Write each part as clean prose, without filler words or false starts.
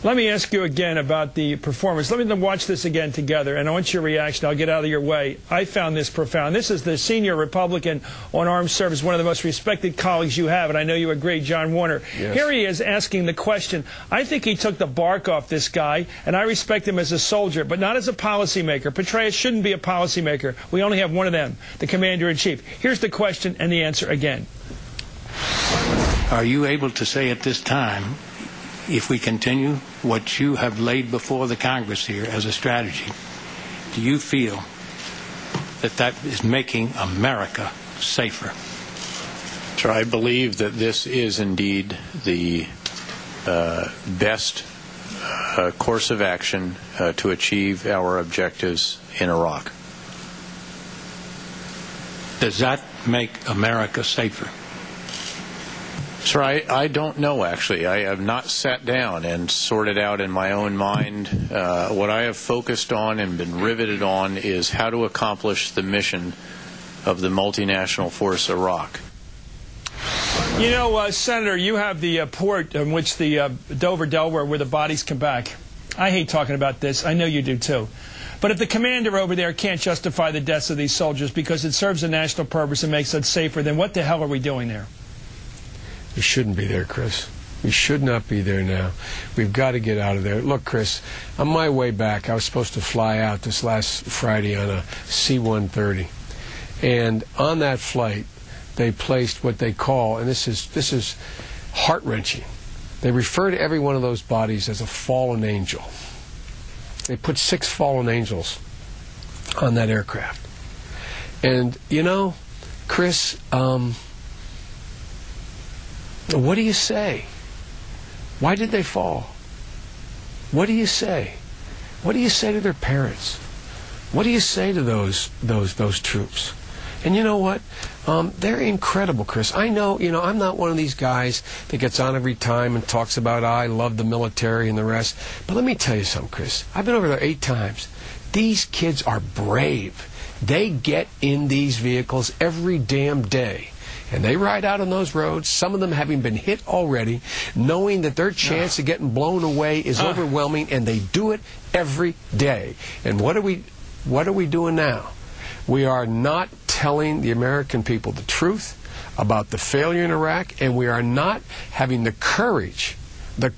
Let me ask you again about the performance. Let me watch this again together, and I want your reaction. I'll get out of your way. I found this profound. This is the senior Republican on armed service, one of the most respected colleagues you have, and I know you agree, John Warner. Yes. Here he is asking the question. I think he took the bark off this guy, and I respect him as a soldier, but not as a policymaker. Petraeus shouldn't be a policymaker. We only have one of them, the commander-in-chief. Here's the question and the answer again. Are you able to say at this time, if we continue what you have laid before the Congress here as a strategy, do you feel that that is making America safer? Sir, I believe that this is indeed the best course of action to achieve our objectives in Iraq. Does that make America safer? Sir, I don't know, actually. I have not sat down and sorted out in my own mind. What I have focused on and been riveted on is how to accomplish the mission of the multinational force Iraq. You know, Senator, you have the port in which the Dover, Delaware, where the bodies come back. I hate talking about this. I know you do, too. But if the commander over there can't justify the deaths of these soldiers because it serves a national purpose and makes us safer, then what the hell are we doing there? We shouldn't be there, Chris. We should not be there now. We've got to get out of there. Look, Chris, on my way back, I was supposed to fly out this last Friday on a C-130. And on that flight, they placed what they call, and this is heart-wrenching, they refer to every one of those bodies as a fallen angel. They put 6 fallen angels on that aircraft. And, you know, Chris, what do you say? Why did they fall? What do you say? What do you say to their parents? What do you say to those troops? And you know what? They're incredible, Chris. I know, you know, I'm not one of these guys that gets on every time and talks about, I love the military and the rest. But let me tell you something, Chris. I've been over there 8 times. These kids are brave. They get in these vehicles every damn day. And they ride out on those roads, some of them having been hit already, knowing that their chance of getting blown away is overwhelming, and they do it every day. And what are we doing now? We are not telling the American people the truth about the failure in Iraq, and we are not having the courage to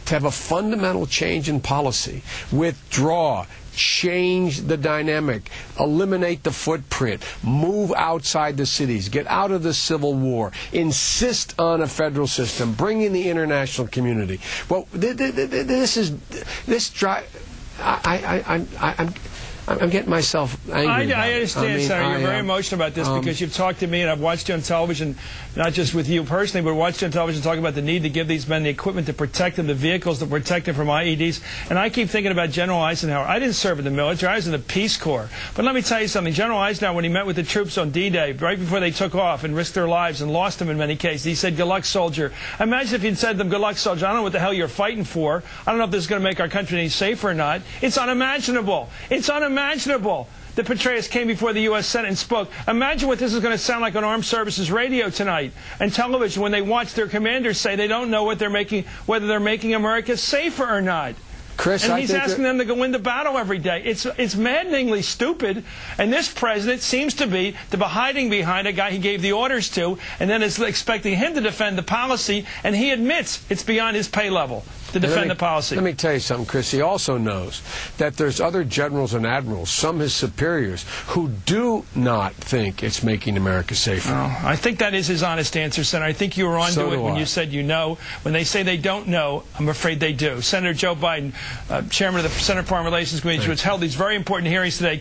have a fundamental change in policy. Withdraw. Change the dynamic, eliminate the footprint, move outside the cities, get out of the civil war, insist on a federal system, bring in the international community. Well, I'm getting myself angry. I understand, Senator. You're very emotional about this because you've talked to me and I've watched you on television, not just with you personally, but watched you on television talking about the need to give these men the equipment to protect them, the vehicles to protect them from IEDs. And I keep thinking about General Eisenhower. I didn't serve in the military. I was in the Peace Corps. But let me tell you something. General Eisenhower, when he met with the troops on D-Day, right before they took off and risked their lives and lost them in many cases, he said, "Good luck, soldier." Imagine if he'd said to them, "Good luck, soldier. I don't know what the hell you're fighting for. I don't know if this is going to make our country any safer or not." It's unimaginable. It's unimaginable that Petraeus came before the U.S. Senate and spoke. Imagine what this is going to sound like on Armed Services Radio tonight and television when they watch their commanders say they don't know what they're making, whether they're making America safer or not. Chris, and he's asking them to go into battle every day. It's maddeningly stupid. And this president seems to be hiding behind a guy he gave the orders to, and then is expecting him to defend the policy, and he admits it's beyond his pay level to defend the policy. Let me tell you something, Chris. He also knows that there's other generals and admirals, some his superiors, who do not think it's making America safer. Oh, I think that is his honest answer, Senator. I think you were onto it when you said you know. When they say they don't know, I'm afraid they do. Senator Joe Biden, Chairman of the Senate Foreign Relations Committee, which held these very important hearings today.